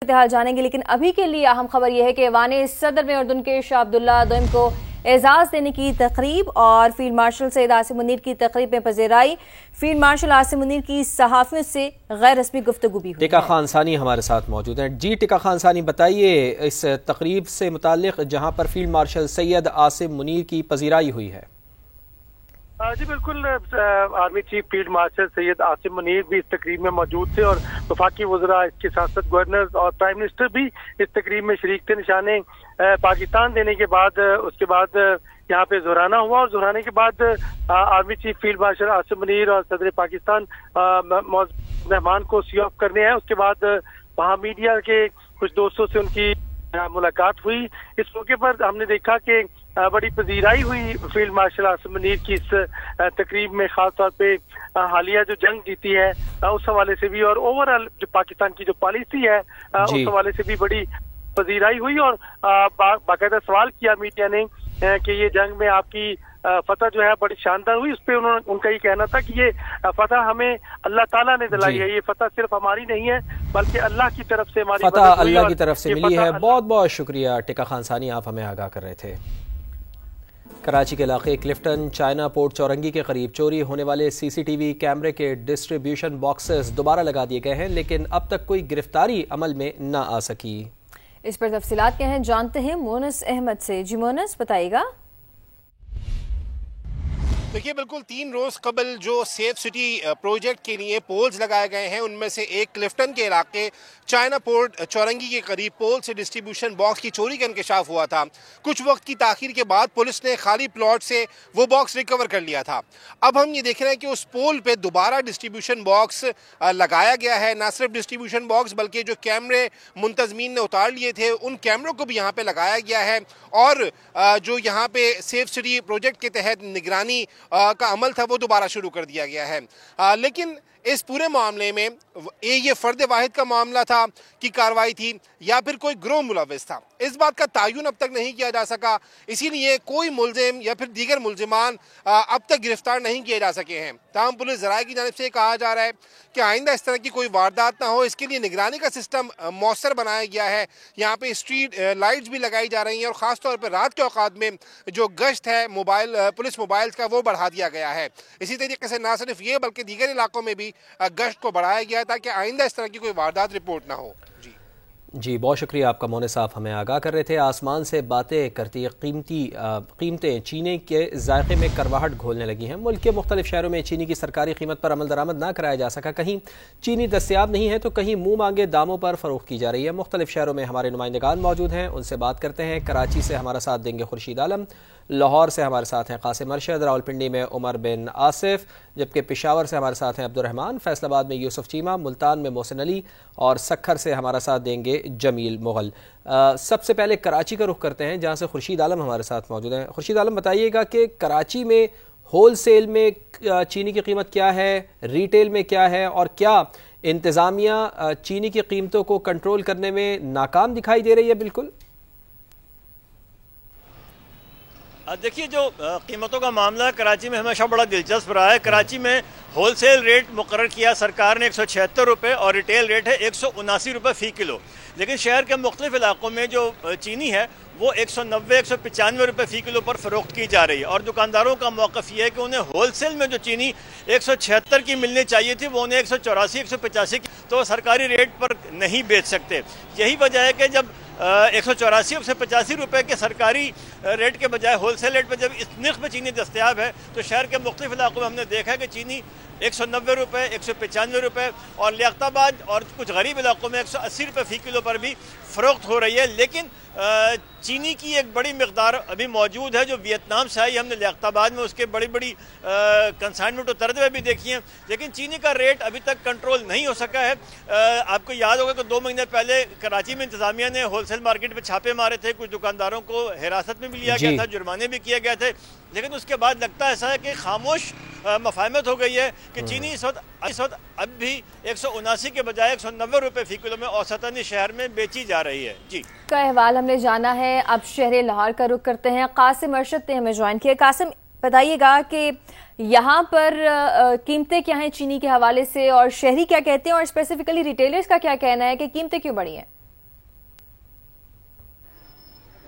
हाल जानेंगे, लेकिन अभी के लिए अहम खबर यह है कि ऐवान सदर में उर्दन के शाह अब्दुल्ला दोइम को एजाज देने की तकरीब और फील्ड मार्शल सैयद आसिम मुनीर की तकरीब में पजेराई। फील्ड मार्शल आसिम मुनीर की सहाफियों से गैर रस्मी गुफ्तगू भी हुई। टिका खान सानी हमारे साथ मौजूद हैं। जी टिका खान सानी, बताइए इस तकरीब से मुताल्लिक जहां पर फील्ड मार्शल सैयद आसिम मुनीर की पजीराई हुई है। जी बिल्कुल, army chief field marshal Syed Asim Munir भी इस तकरीब में मौजूद थे और वफाकी वज़रा, इसके साथ साथ गवर्नर और प्राइम मिनिस्टर भी इस तकरीब में शरीक थे। निशाने पाकिस्तान देने के बाद उसके बाद यहाँ पे जोराना हुआ और जोराने के बाद army chief field marshal Asim Munir और सदर पाकिस्तान मेहमान को सी ऑफ करने हैं। उसके बाद वहाँ मीडिया के कुछ दोस्तों से उनकी मुलाकात हुई। इस मौके पर हमने देखा कि बड़ी पजीराई हुई फील्ड मार्शल आसिम मुनीर की इस तकरीब में, खास तौर पे हालिया जो जंग जीती है उस हवाले से भी और ओवरऑल जो पाकिस्तान की जो पॉलिसी है उस हवाले से भी बड़ी पजीराई हुई। और बाकायदा सवाल किया मीडिया ने कि ये जंग में आपकी फतह जो है बड़ी शानदार हुई। उस पर उनका ये कहना था कि ये फतह हमें अल्लाह ताला ने दिलाई है, ये फतह सिर्फ हमारी नहीं है बल्कि अल्लाह की तरफ से हमारी फतह अल्लाह की तरफ से मिली है। बहुत बहुत शुक्रिया टिका खान सानी, आप हमें आगाह कर रहे थे। कराची के इलाके क्लिफ्टन चाइना पोर्ट चौरंगी के करीब चोरी होने वाले सीसीटीवी कैमरे के डिस्ट्रीब्यूशन बॉक्सेस दोबारा लगा दिए गए हैं, लेकिन अब तक कोई गिरफ्तारी अमल में न आ सकी। इस पर तफसीलात क्या हैं जानते हैं मोनस अहमद से। जी मोनस, बताइएगा। देखिए, बिल्कुल 3 रोज कबल जो सेफ सिटी प्रोजेक्ट के लिए पोल्स लगाए गए हैं, उनमें से एक क्लिफ्टन के इलाके चाइना पोर्ट चौरंगी के करीब पोल से डिस्ट्रीब्यूशन बॉक्स की चोरी का इंकशाफ हुआ था। कुछ वक्त की ताखीर के बाद पुलिस ने खाली प्लॉट से वो बॉक्स रिकवर कर लिया था। अब हम ये देख रहे हैं कि उस पोल पे दोबारा डिस्ट्रीब्यूशन बॉक्स लगाया गया है। ना सिर्फ डिस्ट्रीब्यूशन बॉक्स बल्कि जो कैमरे मुंतजमीन ने उतार लिए थे उन कैमरों को भी यहाँ पे लगाया गया है और जो यहाँ पे सेफ सिटी प्रोजेक्ट के तहत निगरानी का अमल था वो दोबारा शुरू कर दिया गया है। लेकिन इस पूरे मामले में ये फर्द वाहिद का मामला था कि कार्रवाई थी या फिर कोई ग्रोह मुलविस था, इस बात का तायुन अब तक नहीं किया जा सका। इसीलिए कोई मुलजिम या फिर दीगर मुलजिमान अब तक गिरफ्तार नहीं किए जा सके हैं। तमाम पुलिस ज़राए की जानिब से कहा जा रहा है कि आइंदा इस तरह की कोई वारदात ना हो, इसके लिए निगरानी का सिस्टम मौसर बनाया गया है। यहाँ पे स्ट्रीट लाइट्स भी लगाई जा रही हैं और ख़ास तौर पर रात के औकात में जो गश्त है पुलिस मोबाइल्स का वो बढ़ा दिया गया है। इसी तरीके से ना सिर्फ ये बल्कि दीगर इलाकों में भी गश्त को बढ़ाया गया ताकि आइंदा इस तरह की कोई वारदात रिपोर्ट ना हो। जी बहुत शुक्रिया आपका मोने साहब, हमें आगाह कर रहे थे। आसमान से बातें करती कीमतें चीनी के जायके में करवाहट घोलने लगी हैं। मुल्क के मुख्तलिफ शहरों में चीनी की सरकारी कीमत पर अमल दरामद ना कराया जा सका। कहीं चीनी दस्तियाब नहीं है तो कहीं मुँह मांगे दामों पर फरोख्त की जा रही है। मुख्तलिफ शहरों में हमारे नुमाइंदगान मौजूद हैं, उनसे बात करते हैं। कराची से हमारा साथ देंगे खुर्शीद आलम, लाहौर से हमारे साथ हैं कासिम अरशद, रावलपिंडी में उमर बिन आसिफ, जबकि पेशावर से हमारे साथ हैं अब्दुर्रहमान, फैसलाबाद में यूसुफ चीमा, मुल्तान में मोहसिन अली और सखर से हमारा साथ देंगे जमील मुगल। सबसे पहले कराची का रुख करते हैं जहां से खुर्शीद आलम हमारे साथ मौजूद हैं। खुर्शीद आलम, बताइएगा कि कराची में होल सेल में चीनी की कीमत क्या है, रिटेल में क्या है और क्या इंतज़ामिया चीनी की कीमतों को कंट्रोल करने में नाकाम दिखाई दे रही है? बिल्कुल देखिए, जो कीमतों का मामला कराची में हमेशा बड़ा दिलचस्प रहा है। कराची में होलसेल रेट मुकर्रर किया सरकार ने 176 रुपये और रिटेल रेट है 179 रुपये फ़ी किलो। लेकिन शहर के मुख्तलिफ इलाकों में जो चीनी है वो 190-195 रुपये फ़ी किलो पर फ़रोख्त की जा रही है और दुकानदारों का मौक़िफ़ ये है कि उन्हें होलसेल में जो चीनी 176 की मिलनी चाहिए थी वो उन्हें 184-185 की तो सरकारी रेट पर नहीं बेच सकते। यही वजह है कि जब 184-185 रुपये के सरकारी रेट के बजाय होलसेल रेट पर जब इस नर्ख में चीनी दस्तियाब है तो शहर के मुख्तलिफ इलाकों में हमने देखा है कि चीनी 190 रुपये, 195 रुपये और लियाकताबाद और कुछ गरीब इलाकों में 180 रुपये फ़ी किलो पर भी फ़रोख्त हो रही है। लेकिन चीनी की एक बड़ी मकदार अभी मौजूद है जो वियतनाम से आई, हमने लियाकताबाद में उसके बड़ी बड़ी कंसाइनमेंट उतरते हुए भी देखी हैं, लेकिन चीनी का रेट अभी तक कंट्रोल नहीं हो सका है। आपको याद होगा कि 2 महीने पहले कराची में इंतजामिया ने होलसेल मार्केट में छापे मारे थे, कुछ दुकानदारों को हिरासत में भी लिया गया था, जुर्माने भी किए गए थे, लेकिन उसके बाद लगता ऐसा है कि खामोश मफाहमत हो गई है कि चीनी इस वक्त अब भी 179 के बजाय 190 रुपये फ़ी किलो में औसतन शहर में बेची जा रही है। जी का अहवाल हमने जाना है। अब शहर लाहौर का रुख करते हैं। कासिम अरशद ने हमें ज्वाइन किया। कासिम, बताइएगा कि यहाँ पर कीमतें क्या हैं चीनी के हवाले से और शहरी क्या कहते हैं और स्पेसिफिकली रिटेलर्स का क्या कहना है कि कीमतें क्यों बढ़ी हैं?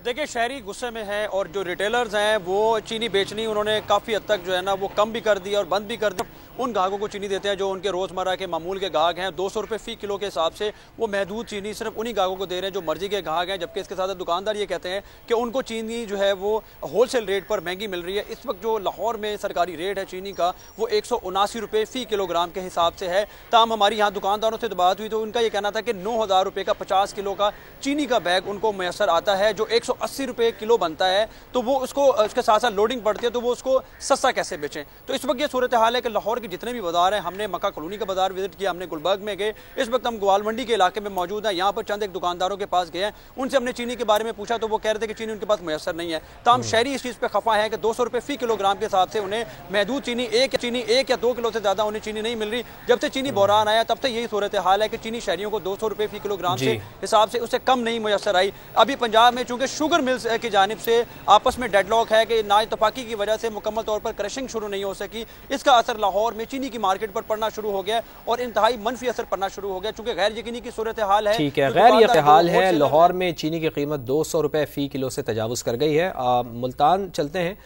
देखिए, शहरी गुस्से में है और जो रिटेलर्स हैं वो चीनी बेचनी उन्होंने काफ़ी हद तक जो है ना वो कम भी कर दी और बंद भी कर दी। उन ग्राहकों को चीनी देते हैं जो उनके रोज़मर्रा के मामूल के ग्राहक हैं। 200 रुपये फ़ी किलो के हिसाब से वो महदूद चीनी सिर्फ उन्हीं ग्राहकों को दे रहे हैं जो मर्जी के ग्राहक हैं। जबकि इसके साथ दुकानदार ये कहते हैं कि उनको चीनी जो है वो होलसेल रेट पर महंगी मिल रही है। इस वक्त जो लाहौर में सरकारी रेट है चीनी का वो 179 रुपये फ़ी किलोग्राम के हिसाब से है। ताम हमारी यहाँ दुकानदारों से बात हुई तो उनका ये कहना था कि 9,000 रुपये का 50 किलो का चीनी का बैग उनको मैसर आता है जो 180 रुपये किलो बनता है। तो वो उसको उसके साथ साथ लोडिंग पड़ती है तो वो उसको सस्ता कैसे बेचें। तो इस वक्त ये सूरत हाल है कि लाहौर के जितने भी बाजार हैं, हमने मक्का कॉलोनी का बाजार विजिट किया, हमने गुलबर्ग में गए, इस वक्त हम ग्वाल मंडी के इलाके में मौजूद हैं। यहाँ पर चंद एक दुकानदारों के पास गए हैं, उनसे हमने चीनी के बारे में पूछा तो वो कह रहे थे कि चीनी उनके पास मैसर नहीं है। ताम शहरी इस चीज़ पर खफा है कि 200 रुपये फ़ी किलोग्राम के हिसाब से उन्हें महदूद चीनी एक या 2 किलो से ज़्यादा उन्हें चीनी नहीं मिल रही। जब से चीनी बहरान आया तब से यही सूरत हाल है कि चीनी शहरियों को 200 रुपये फ़ी किलोग्राम से हिसाब से उससे कम नहीं मैसर आई। अभी पंजाब में चूंकि शुगर मिल्स की जानिब से आपस में डेडलॉक है कि नाइतफाकी की वजह से मुकम्मल तौर पर क्रशिंग शुरू नहीं हो सकी। इसका असर लाहौर में चीनी की मार्केट पर पड़ना शुरू हो गया और इंतहाई मनफी असर पड़ना शुरू हो गया चूंकि गैर यकीनी की सूरत हाल है। ठीक है, गैर यकीनी हाल है। लाहौर में चीनी की कीमत 200 रुपये फ़ी किलो से तजावुज़ कर गई है। मुल्तान चलते हैं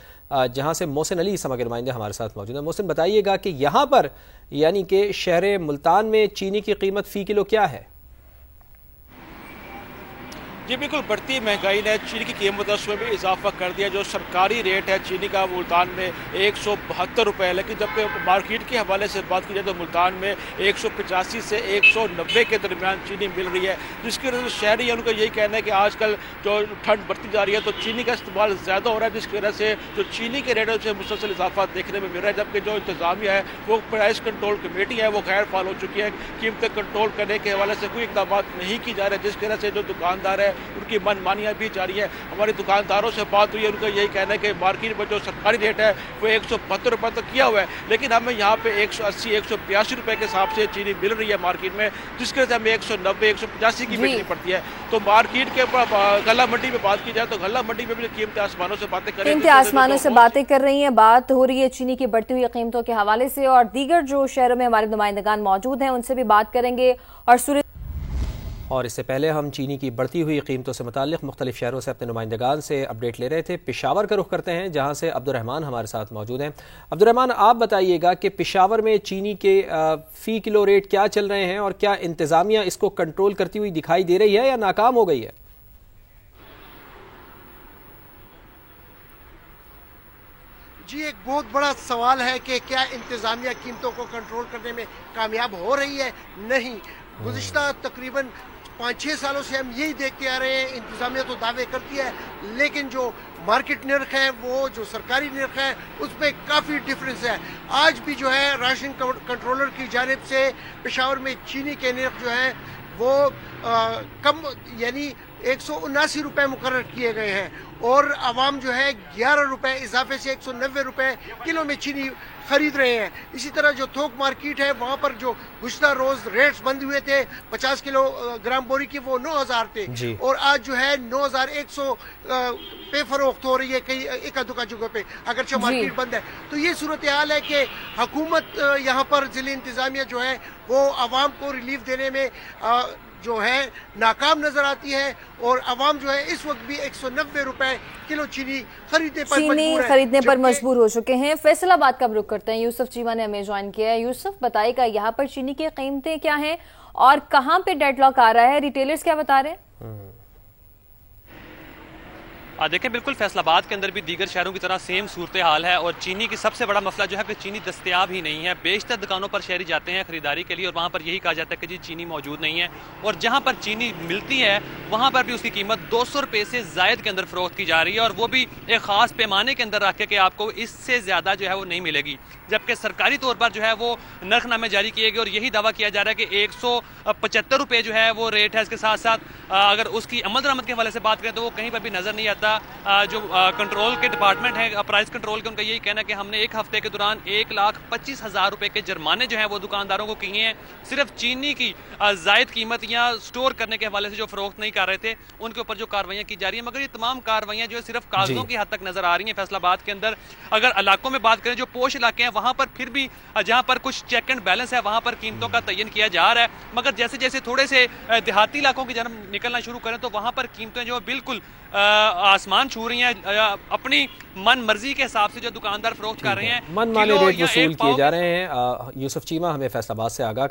जहां से मोहसिन अली समा के नुमाइंदे हमारे साथ मौजूद है। मोहसिन, बताइएगा कि यहाँ पर यानी कि शहर मुल्तान में चीनी की कीमत फ़ी किलो क्या है? जी बिल्कुल, बढ़ती महंगाई ने चीनी की कीमत में भी इजाफा कर दिया। जो सरकारी रेट है चीनी का मुल्तान में 172 रुपये है, लेकिन जब मार्केट के हवाले से बात की जाए तो मुल्तान में 185 से 190 के दरमियान चीनी मिल रही है। जिसकी वजह से शहरी उनका यही कहना है कि आजकल जो ठंड बढ़ती जा रही है तो चीनी का इस्तेमाल ज़्यादा हो रहा है, जिसकी वजह से जो चीनी के रेटों से मुसलसल इजाफा देखने में मिल रहा है। जबकि जो इंतजामिया है वो प्राइस कंट्रोल कमेटी है वो गैर फाल हो चुकी है। कीमतें कंट्रोल करने के हवाले से कोई इकदाम नहीं की जा रहे, जिसकी वजह से जो दुकानदार है उनकी मनमानियां भी जारी है। हमारे दुकानदारों से बात हुई है, उनका यही कहना है कि मार्केट में जो सरकारी रेट है वो 172 रुपये तक किया हुआ है, लेकिन हमें यहाँ पे 180 182 रुपये के हिसाब से चीनी मिल रही है मार्केट में, जिसके वजह से हमें 190 185 की बेचनी पड़ती है। तो मार्केट के गल्ला मंडी में बात की जाए तो गल्ला मंडी में भी कीमतें आसमानों से बातें कर रही हैं। बात हो रही है चीनी की बढ़ती हुई कीमतों के हवाले से और दीगर जो शहरों में हमारे नुमाइंदगान मौजूद हैं उनसे भी बात करेंगे। और इससे पहले हम चीनी की बढ़ती हुई कीमतों से मुताल्लिक़ मुख्तलिफ शहरों से अपने नुमाइंदगान से अपडेट ले रहे थे। पेशावर का रुख करते हैं जहां से अब्दुर्रहमान हमारे साथ मौजूद हैं। अब्दुर्रहमान, आप बताइएगा कि पेशावर में चीनी के फ़ी किलो रेट क्या चल रहे हैं और क्या इंतज़ामिया इसको कंट्रोल करती हुई दिखाई दे रही है या नाकाम हो गई है? जी, एक बहुत बड़ा सवाल है कि क्या इंतज़ामिया कीमतों को कंट्रोल करने में कामयाब हो रही है? नहीं। गुज़िश्ता तकरीबन 5-6 सालों से हम यही देखते आ रहे हैं। इंतज़ामिया तो दावे करती है लेकिन जो मार्केट निर्ख है वो जो सरकारी निर्ख है उसमें काफ़ी डिफरेंस है। आज भी जो है राशन कंट्रोलर की जानिब से पेशावर में चीनी के निर्ख जो है वो कम यानी 179 रुपये मुकर्रर किए गए हैं और आवाम जो है 11 रुपये इजाफे से 190 रुपये किलो में चीनी खरीद रहे हैं। इसी तरह जो थोक मार्केट है वहाँ पर जो गुज़िश्ता रोज़ रेट्स बंद हुए थे 50 किलोग्राम बोरी की वो 9,000 थे और आज जो है 9,100 पे फरोख्त हो रही है कई एक दुका जगह पे, अगरचे मार्केट बंद है। तो ये सूरत हाल है कि हुकूमत यहाँ पर ज़िले इंतज़ामिया जो है वो आवाम को रिलीफ देने में जो है नाकाम नजर आती है और आवाम जो है इस वक्त भी 190 रुपए किलो चीनी खरीदने पर मजबूर हो चुके हैं। फैसलाबाद का रुख करते हैं। यूसुफ चीमा ने हमें ज्वाइन किया है। यूसुफ, बताएगा यहाँ पर चीनी की कीमतें क्या हैं और कहाँ पे डेडलॉक आ रहा है, रिटेलर्स क्या बता रहे हैं? देखें, बिल्कुल फैसलाबाद के अंदर भी दीगर शहरों की तरह सेम सूरत हाल है और चीनी की सबसे बड़ा मसला जो है कि चीनी दस्तयाब ही नहीं है। बेशतर दुकानों पर शहरी जाते हैं खरीदारी के लिए और वहाँ पर यही कहा जाता है कि जी चीनी मौजूद नहीं है और जहाँ पर चीनी मिलती है वहाँ पर भी उसकी कीमत 200 रुपये से ज़ायद के अंदर फ़रोख्त की जा रही है और वो भी एक ख़ास पैमाने के अंदर रख के आपको इससे ज़्यादा जो है वो नहीं मिलेगी। जबकि सरकारी तौर पर जो है वो नरखनामे जारी किए गए और यही दावा किया जा रहा है कि 175 रुपये जो है वो रेट है। इसके साथ साथ अगर उसकी अमल दरामद के हवाले से बात करें तो वो कहीं पर भी नज़र नहीं आता। जो कंट्रोल के डिपार्टमेंट है प्राइस कंट्रोल के, उनका यही कहना है कि हमने एक हफ्ते के दौरान 1,25,000 रुपए के जुर्माने जो है वो दुकानदारों को किए हैं सिर्फ चीनी की जायद कीमत या स्टोर करने के हवाले से जो फरोख्त नहीं कर रहे थे उनके ऊपर जो कार्रवाइयां की जा रही है। मगर ये तमाम कार्रवाइयां जो है सिर्फ कागजों की हद तक नजर आ रही हैं फैसलाबाद के अंदर। अगर इलाकों में बात करें जो पोश इलाके हैं वहां पर फिर भी जहां पर कुछ चेक एंड बैलेंस है वहां पर कीमतों का तयन किया जा रहा है। मगर जैसे जैसे थोड़े से देहाती इलाकों की जानब निकलना शुरू करें तो वहां पर कीमतें जो बिल्कुल आसमान छू रही हैं। अपनी मन मर्जी के हिसाब से जो दुकानदार फरोख्त कर रहे हैं, मन माने रेट वसूल किए जा रहे हैं। यूसुफ चीमा हमें फैसलाबाद से आगाह